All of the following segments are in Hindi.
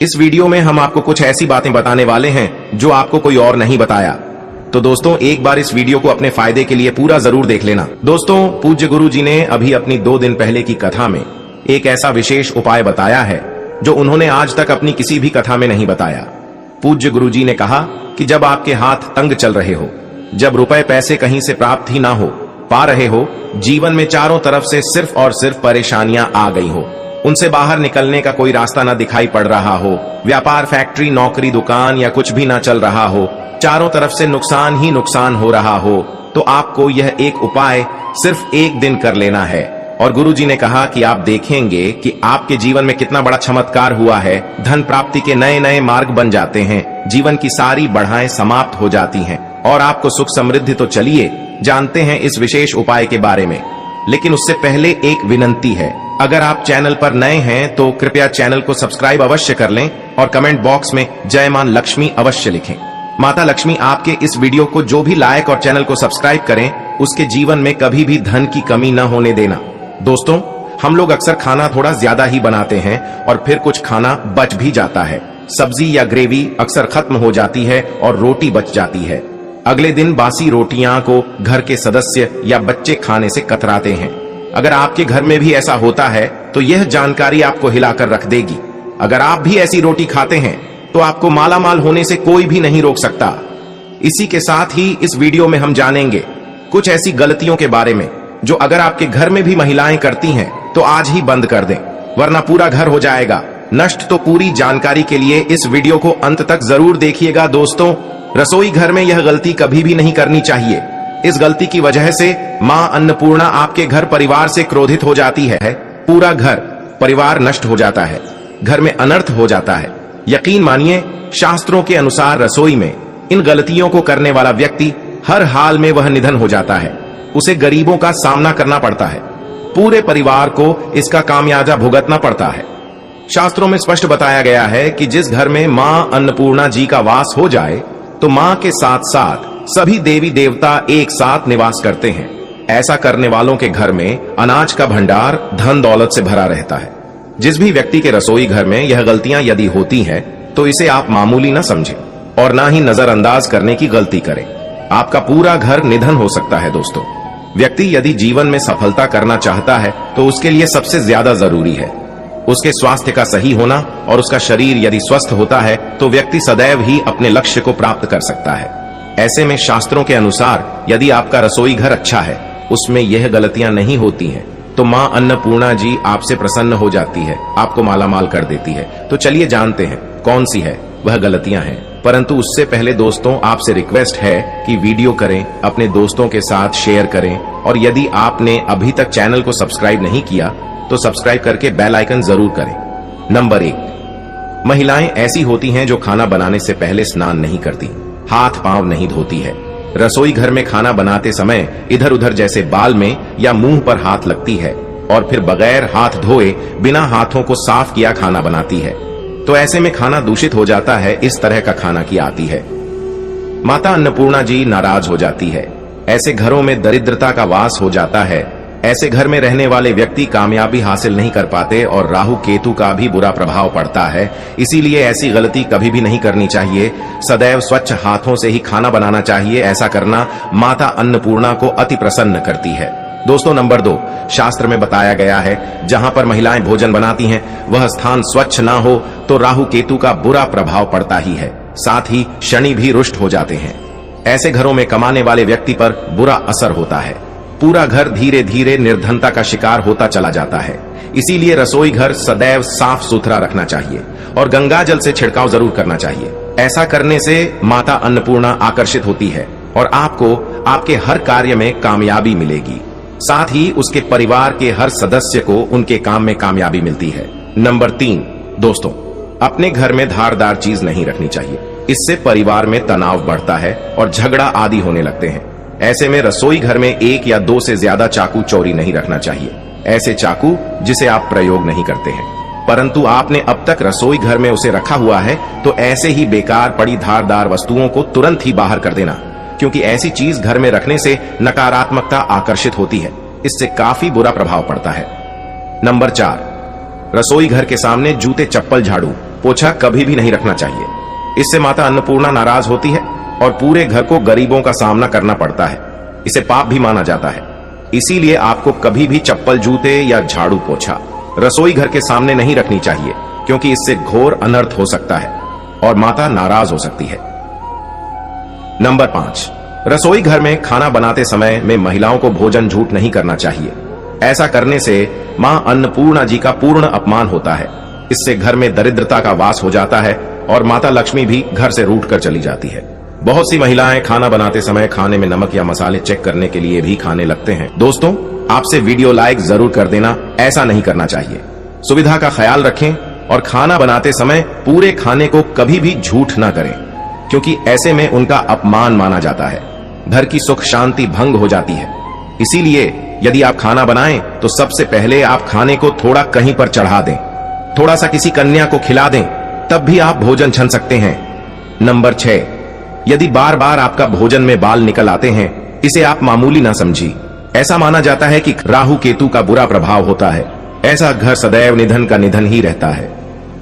इस वीडियो में हम आपको कुछ ऐसी बातें बताने वाले हैं जो आपको कोई और नहीं बताया। तो दोस्तों एक बार इस वीडियो को अपने फायदे के लिए पूरा जरूर देख लेना। दोस्तों पूज्य गुरु जी ने अभी अपनी 2 दिन पहले की कथा में एक ऐसा विशेष उपाय बताया है जो उन्होंने आज तक अपनी किसी भी कथा में नहीं बताया। पूज्य गुरु जी ने कहा कि जब आपके हाथ तंग चल रहे हो, जब रुपए पैसे कहीं से प्राप्त ही ना हो पा रहे हो, जीवन में चारों तरफ से सिर्फ और सिर्फ परेशानियां आ गई हो, उनसे बाहर निकलने का कोई रास्ता ना दिखाई पड़ रहा हो, व्यापार फैक्ट्री नौकरी दुकान या कुछ भी ना चल रहा हो, चारों तरफ से नुकसान ही नुकसान हो रहा हो, तो आपको यह एक उपाय सिर्फ 1 दिन कर लेना है। और गुरुजी ने कहा कि आप देखेंगे कि आपके जीवन में कितना बड़ा चमत्कार हुआ है। धन प्राप्ति के नए नए मार्ग बन जाते हैं, जीवन की सारी बढ़ाएं समाप्त हो जाती हैं और आपको सुख समृद्धि। तो चलिए जानते हैं इस विशेष उपाय के बारे में, लेकिन उससे पहले एक विनंती है। अगर आप चैनल पर नए हैं तो कृपया चैनल को सब्सक्राइब अवश्य कर लें और कमेंट बॉक्स में जय मां लक्ष्मी अवश्य लिखें। माता लक्ष्मी आपके इस वीडियो को जो भी लाइक और चैनल को सब्सक्राइब करें, उसके जीवन में कभी भी धन की कमी न होने देना। दोस्तों हम लोग अक्सर खाना थोड़ा ज्यादा ही बनाते हैं और फिर कुछ खाना बच भी जाता है। सब्जी या ग्रेवी अक्सर खत्म हो जाती है और रोटी बच जाती है। अगले दिन बासी रोटियां को घर के सदस्य या बच्चे खाने से कतराते हैं। अगर आपके घर में भी ऐसा होता है तो यह जानकारी आपको हिलाकर रख देगी। अगर आप भी ऐसी रोटी खाते हैं तो आपको मालामाल होने से कोई भी नहीं रोक सकता। इसी के साथ ही इस वीडियो में हम जानेंगे कुछ ऐसी गलतियों के बारे में जो अगर आपके घर में भी महिलाएं करती हैं तो आज ही बंद कर दें, वरना पूरा घर हो जाएगा नष्ट। तो पूरी जानकारी के लिए इस वीडियो को अंत तक जरूर देखिएगा। दोस्तों रसोई घर में यह गलती कभी भी नहीं करनी चाहिए। इस गलती की वजह से मां अन्नपूर्णा आपके घर परिवार से क्रोधित हो जाती है, पूरा घर परिवार नष्ट हो जाता है, घर में अनर्थ हो जाता है। यकीन मानिए शास्त्रों के अनुसार रसोई में इन गलतियों को करने वाला व्यक्ति हर हाल में वह निधन हो जाता है, उसे गरीबों का सामना करना पड़ता है, पूरे परिवार को इसका खामियाजा भुगतना पड़ता है। शास्त्रों में स्पष्ट बताया गया है कि जिस घर में मां अन्नपूर्णा जी का वास हो जाए तो मां के साथ साथ सभी देवी देवता एक साथ निवास करते हैं। ऐसा करने वालों के घर में अनाज का भंडार धन दौलत से भरा रहता है। जिस भी व्यक्ति के रसोई घर में यह गलतियां यदि होती हैं तो इसे आप मामूली न समझें और ना ही नजरअंदाज करने की गलती करें। आपका पूरा घर निधन हो सकता है। दोस्तों व्यक्ति यदि जीवन में सफलता करना चाहता है तो उसके लिए सबसे ज्यादा जरूरी है उसके स्वास्थ्य का सही होना, और उसका शरीर यदि स्वस्थ होता है तो व्यक्ति सदैव ही अपने लक्ष्य को प्राप्त कर सकता है। ऐसे में शास्त्रों के अनुसार यदि आपका रसोई घर अच्छा है, उसमें यह गलतियां नहीं होती हैं, तो मां अन्नपूर्णा जी आपसे प्रसन्न हो जाती है, आपको मालामाल कर देती है। तो चलिए जानते हैं कौन सी है वह गलतियां हैं। परंतु उससे पहले दोस्तों आपसे रिक्वेस्ट है कि वीडियो करें, अपने दोस्तों के साथ शेयर करें, और यदि आपने अभी तक चैनल को सब्सक्राइब नहीं किया तो सब्सक्राइब करके बेल आइकन जरूर करें। नंबर 1, महिलाएं ऐसी होती हैं जो खाना बनाने से पहले स्नान नहीं करती, हाथ पांव नहीं धोती है। रसोई घर में खाना बनाते समय इधर उधर जैसे बाल में या मुंह पर हाथ लगती है और फिर बगैर हाथ धोए बिना हाथों को साफ किया खाना बनाती है। तो ऐसे में खाना दूषित हो जाता है। इस तरह का खाना की आती है। माता अन्नपूर्णा जी नाराज हो जाती है। ऐसे घरों में दरिद्रता का वास हो जाता है। ऐसे घर में रहने वाले व्यक्ति कामयाबी हासिल नहीं कर पाते और राहु केतु का भी बुरा प्रभाव पड़ता है। इसीलिए ऐसी गलती कभी भी नहीं करनी चाहिए। सदैव स्वच्छ हाथों से ही खाना बनाना चाहिए। ऐसा करना माता अन्नपूर्णा को अति प्रसन्न करती है। दोस्तों नंबर 2, शास्त्र में बताया गया है जहां पर महिलाएं भोजन बनाती हैं वह स्थान स्वच्छ ना हो तो राहु केतु का बुरा प्रभाव पड़ता ही है, साथ ही शनि भी रुष्ट हो जाते हैं। ऐसे घरों में कमाने वाले व्यक्ति पर बुरा असर होता है। पूरा घर धीरे धीरे निर्धनता का शिकार होता चला जाता है। इसीलिए रसोई घर सदैव साफ सुथरा रखना चाहिए और गंगा जल से छिड़काव जरूर करना चाहिए। ऐसा करने से माता अन्नपूर्णा आकर्षित होती है और आपको आपके हर कार्य में कामयाबी मिलेगी, साथ ही उसके परिवार के हर सदस्य को उनके काम में कामयाबी मिलती है। नंबर 3, दोस्तों अपने घर में धारदार चीज नहीं रखनी चाहिए। इससे परिवार में तनाव बढ़ता है और झगड़ा आदि होने लगते हैं। ऐसे में रसोई घर में 1 या 2 से ज्यादा चाकू चोरी नहीं रखना चाहिए। ऐसे चाकू जिसे आप प्रयोग नहीं करते हैं परंतु आपने अब तक रसोई घर में उसे रखा हुआ है, तो ऐसे ही बेकार पड़ी धारदार वस्तुओं को तुरंत ही बाहर कर देना, क्योंकि ऐसी चीज घर में रखने से नकारात्मकता आकर्षित होती है। इससे काफी बुरा प्रभाव पड़ता है। नंबर 4, रसोई घर के सामने जूते चप्पल झाड़ू पोछा कभी भी नहीं रखना चाहिए। इससे माता अन्नपूर्णा नाराज होती है और पूरे घर को गरीबों का सामना करना पड़ता है। इसे पाप भी माना जाता है। इसीलिए आपको कभी भी चप्पल, जूते या झाड़ू, पोछा रसोई घर के सामने नहीं रखनी चाहिए, क्योंकि इससे घोर अनर्थ हो सकता है और माता नाराज हो सकती है। नंबर 5, रसोई घर में खाना बनाते समय में महिलाओं को भोजन झूठ नहीं करना चाहिए। ऐसा करने से मां अन्नपूर्णा जी का पूर्ण अपमान होता है। इससे घर में दरिद्रता का वास हो जाता है और माता लक्ष्मी भी घर से रूठ कर चली जाती है। बहुत सी महिलाएं खाना बनाते समय खाने में नमक या मसाले चेक करने के लिए भी खाने लगते हैं। दोस्तों, आपसे वीडियो लाइक जरूर कर देना। ऐसा नहीं करना चाहिए। सुविधा का ख्याल रखें और खाना बनाते समय पूरे खाने को कभी भी झूठ ना करें, क्योंकि ऐसे में उनका अपमान माना जाता है। घर की सुख शांति भंग हो जाती है। इसीलिए यदि आप खाना बनाएं तो सबसे पहले आप खाने को थोड़ा कहीं पर चढ़ा दें, थोड़ा सा किसी कन्या को खिला दें, तब भी आप भोजन छन सकते हैं। नंबर 6, यदि बार बार आपका भोजन में बाल निकल आते हैं, इसे आप मामूली ना समझिए। ऐसा माना जाता है कि राहु केतु का बुरा प्रभाव होता है। ऐसा घर सदैव निधन का निधन ही रहता है।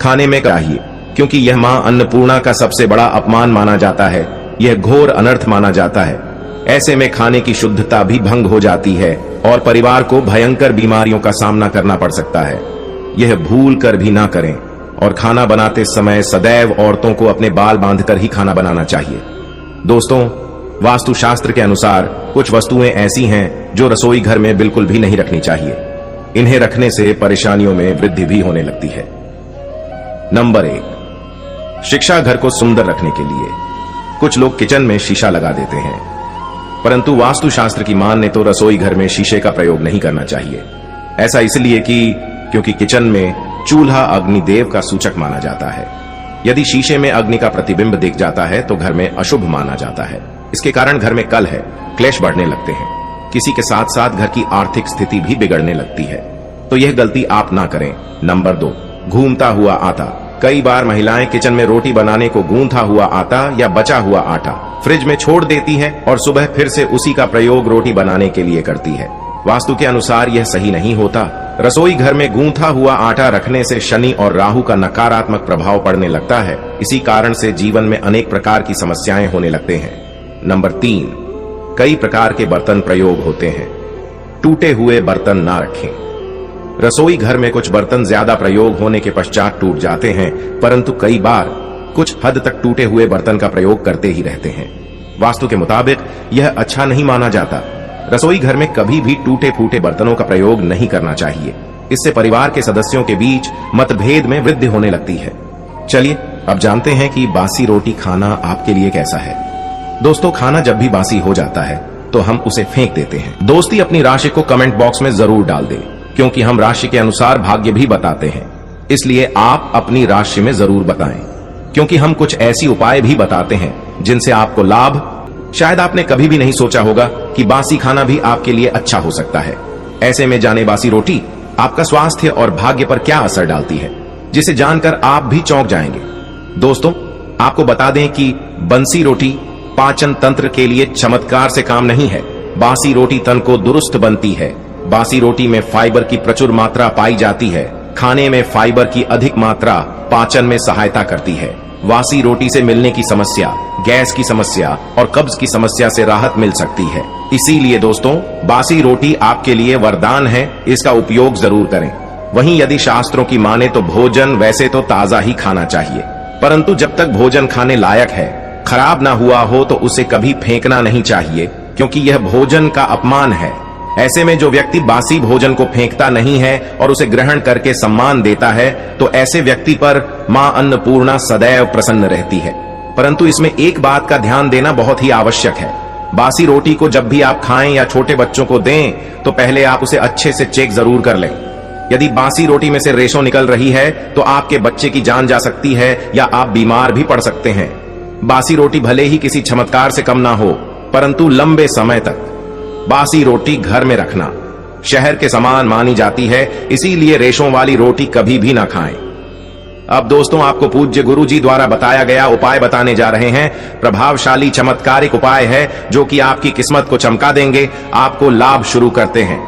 खाने में चाहिए, क्योंकि यह मां अन्नपूर्णा का सबसे बड़ा अपमान माना जाता है। यह घोर अनर्थ माना जाता है। ऐसे में खाने की शुद्धता भी भंग हो जाती है और परिवार को भयंकर बीमारियों का सामना करना पड़ सकता है। यह भूल कर भी ना करें और खाना बनाते समय सदैव औरतों को अपने बाल बांधकर ही खाना बनाना चाहिए। दोस्तों, वास्तुशास्त्र के अनुसार कुछ वस्तुएं ऐसी हैं जो रसोई घर में बिल्कुल भी नहीं रखनी चाहिए। इन्हें रखने से परेशानियों में वृद्धि भी होने लगती है। नंबर 1, शिक्षा घर को सुंदर रखने के लिए कुछ लोग किचन में शीशा लगा देते हैं, परंतु वास्तुशास्त्र की माने तो रसोई घर में शीशे का प्रयोग नहीं करना चाहिए। ऐसा इसलिए क्योंकि किचन में चूल्हा अग्निदेव का सूचक माना जाता है। यदि शीशे में अग्नि का प्रतिबिंब दिख जाता है तो घर में अशुभ माना जाता है। इसके कारण घर में कलह, क्लेश बढ़ने लगते हैं। किसी के साथ साथ घर की आर्थिक स्थिति भी बिगड़ने लगती है। तो यह गलती आप ना करें। नंबर 2, गूंथा हुआ आटा। कई बार महिलाएं किचन में रोटी बनाने को गूंथा हुआ आटा या बचा हुआ आटा फ्रिज में छोड़ देती है और सुबह फिर से उसी का प्रयोग रोटी बनाने के लिए करती है। वास्तु के अनुसार यह सही नहीं होता। रसोई घर में गूंथा हुआ आटा रखने से शनि और राहु का नकारात्मक प्रभाव पड़ने लगता है। इसी कारण से जीवन में अनेक प्रकार की समस्याएं होने लगते हैं। नंबर 3, कई प्रकार के बर्तन प्रयोग होते हैं। टूटे हुए बर्तन ना रखें। रसोई घर में कुछ बर्तन ज्यादा प्रयोग होने के पश्चात टूट जाते हैं, परंतु कई बार कुछ हद तक टूटे हुए बर्तन का प्रयोग करते ही रहते हैं। वास्तु के मुताबिक यह अच्छा नहीं माना जाता। रसोई घर में कभी भी टूटे फूटे बर्तनों का प्रयोग नहीं करना चाहिए। इससे परिवार के सदस्यों के बीच मतभेद में वृद्धि होने लगती है। चलिए अब जानते हैं कि बासी रोटी खाना आपके लिए कैसा है। दोस्तों, खाना जब भी बासी हो जाता है तो हम उसे फेंक देते हैं। दोस्ती अपनी राशि को कमेंट बॉक्स में जरूर डाल दें, क्योंकि हम राशि के अनुसार भाग्य भी बताते हैं। इसलिए आप अपनी राशि में जरूर बताएं, क्योंकि हम कुछ ऐसी उपाय भी बताते हैं जिनसे आपको लाभ शायद आपने कभी भी नहीं सोचा होगा कि बासी खाना भी आपके लिए अच्छा हो सकता है। ऐसे में जाने बासी रोटी आपका स्वास्थ्य और भाग्य पर क्या असर डालती है, जिसे जानकर आप भी चौंक जाएंगे। दोस्तों, आपको बता दें कि बंसी रोटी पाचन तंत्र के लिए चमत्कार से काम नहीं है। बासी रोटी तन को दुरुस्त बनती है। बासी रोटी में फाइबर की प्रचुर मात्रा पाई जाती है। खाने में फाइबर की अधिक मात्रा पाचन में सहायता करती है। बासी रोटी से मिलने की समस्या, गैस की समस्या और कब्ज की समस्या से राहत मिल सकती है। इसीलिए दोस्तों, बासी रोटी आपके लिए वरदान है। इसका उपयोग जरूर करें। वहीं यदि शास्त्रों की माने तो भोजन वैसे तो ताजा ही खाना चाहिए, परंतु जब तक भोजन खाने लायक है, खराब ना हुआ हो तो उसे कभी फेंकना नहीं चाहिए, क्योंकि यह भोजन का अपमान है। ऐसे में जो व्यक्ति बासी भोजन को फेंकता नहीं है और उसे ग्रहण करके सम्मान देता है, तो ऐसे व्यक्ति पर मां अन्नपूर्णा सदैव प्रसन्न रहती है। परंतु इसमें एक बात का ध्यान देना बहुत ही आवश्यक है। बासी रोटी को जब भी आप खाएं या छोटे बच्चों को दें तो पहले आप उसे अच्छे से चेक जरूर कर लें। यदि बासी रोटी में से रेशों निकल रही है तो आपके बच्चे की जान जा सकती है या आप बीमार भी पड़ सकते हैं। बासी रोटी भले ही किसी चमत्कार से कम ना हो, परंतु लंबे समय तक बासी रोटी घर में रखना शहर के समान मानी जाती है। इसीलिए रेशों वाली रोटी कभी भी ना खाएं। अब दोस्तों, आपको पूज्य गुरु जी द्वारा बताया गया उपाय बताने जा रहे हैं। प्रभावशाली चमत्कारिक उपाय है जो कि आपकी किस्मत को चमका देंगे। आपको लाभ शुरू करते हैं।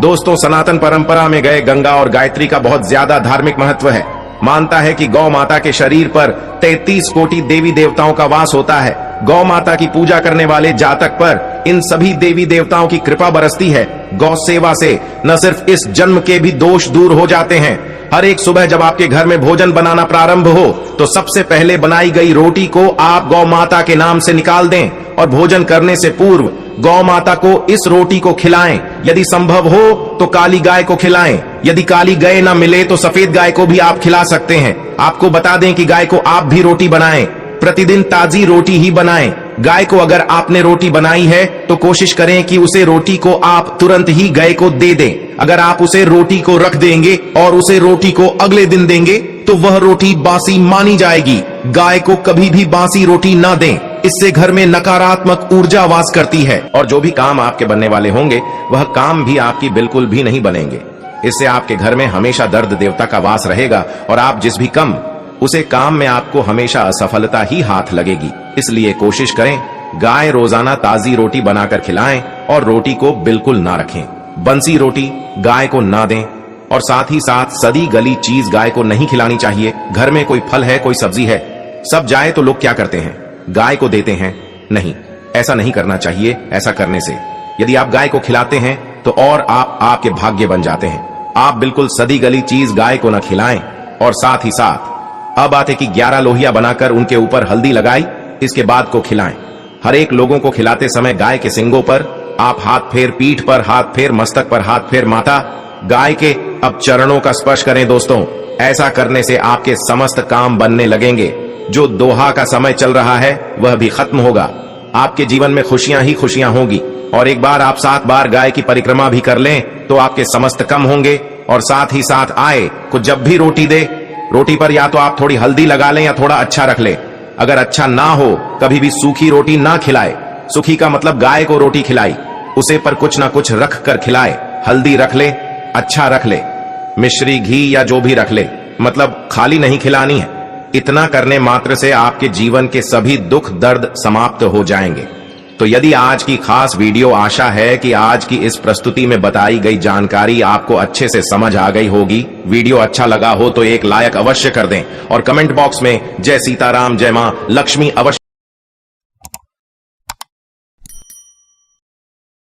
दोस्तों, सनातन परंपरा में गए गंगा और गायत्री का बहुत ज्यादा धार्मिक महत्व है। मानता है कि गौ माता के शरीर पर 33 कोटि देवी देवताओं का वास होता है। गौ माता की पूजा करने वाले जातक पर इन सभी देवी देवताओं की कृपा बरसती है। गौ सेवा से न सिर्फ इस जन्म के भी दोष दूर हो जाते हैं। हर एक सुबह जब आपके घर में भोजन बनाना प्रारंभ हो तो सबसे पहले बनाई गई रोटी को आप गौ माता के नाम से निकाल दें और भोजन करने से पूर्व गौ माता को इस रोटी को खिलाएं। यदि संभव हो तो काली गाय को खिलाएं। यदि काली गाय ना मिले तो सफेद गाय को भी आप खिला सकते हैं। आपको बता दें कि गाय को आप भी रोटी बनाएं। प्रतिदिन ताजी रोटी ही बनाएं। गाय को अगर आपने रोटी बनाई है तो कोशिश करें कि उसे रोटी को आप तुरंत ही गाय को दे दें। अगर आप उसे रोटी को रख देंगे और उसे रोटी को अगले दिन देंगे तो वह रोटी बासी मानी जाएगी। गाय को कभी भी बासी रोटी ना दें, इससे घर में नकारात्मक ऊर्जा वास करती है और जो भी काम आपके बनने वाले होंगे वह काम भी आपकी बिल्कुल भी नहीं बनेंगे। इससे आपके घर में हमेशा दर्द देवता का वास रहेगा और आप जिस भी कम उसे काम में आपको हमेशा असफलता ही हाथ लगेगी। इसलिए कोशिश करें गाय रोजाना ताजी रोटी बनाकर खिलाएं और रोटी को बिल्कुल ना रखें। बंसी रोटी गाय को ना दें और साथ ही साथ सड़ी गली चीज गाय को नहीं खिलानी चाहिए। घर में कोई फल है, कोई सब्जी है, सब जाए तो लोग क्या करते हैं, गाय को देते हैं। नहीं, ऐसा नहीं करना चाहिए। ऐसा करने से यदि आप गाय को खिलाते हैं तो और आपके भाग्य बन जाते हैं। आप बिल्कुल सड़ी गली चीज गाय को न खिलाएं। और साथ ही साथ अब आते कि 11 लोहिया बनाकर उनके ऊपर हल्दी लगाई, इसके बाद को खिलाएं। हर एक लोगों को खिलाते समय गाय के सिंगों पर आप हाथ फेर, पीठ पर हाथ फेर, मस्तक पर हाथ फेर, माता गाय के अब चरणों का स्पर्श करें। दोस्तों, ऐसा करने से आपके समस्त काम बनने लगेंगे। जो दोहा का समय चल रहा है वह भी खत्म होगा। आपके जीवन में खुशियां ही खुशियां होगी। और एक बार आप 7 बार गाय की परिक्रमा भी कर लें तो आपके समस्त कम होंगे। और साथ ही साथ आए को जब भी रोटी दे, रोटी पर या तो आप थोड़ी हल्दी लगा लें या थोड़ा अच्छा रख ले। अगर अच्छा ना हो कभी भी सूखी रोटी ना खिलाए। सूखी का मतलब गाय को रोटी खिलाई, उसे पर कुछ ना कुछ रख कर खिलाए। हल्दी रख ले, अच्छा रख ले, मिश्री घी या जो भी रख ले, मतलब खाली नहीं खिलानी है। इतना करने मात्र से आपके जीवन के सभी दुख दर्द समाप्त हो जाएंगे। तो यदि आज की खास वीडियो, आशा है कि आज की इस प्रस्तुति में बताई गई जानकारी आपको अच्छे से समझ आ गई होगी। वीडियो अच्छा लगा हो तो एक लाइक अवश्य कर दें और कमेंट बॉक्स में जय सीताराम, जय मां लक्ष्मी अवश्य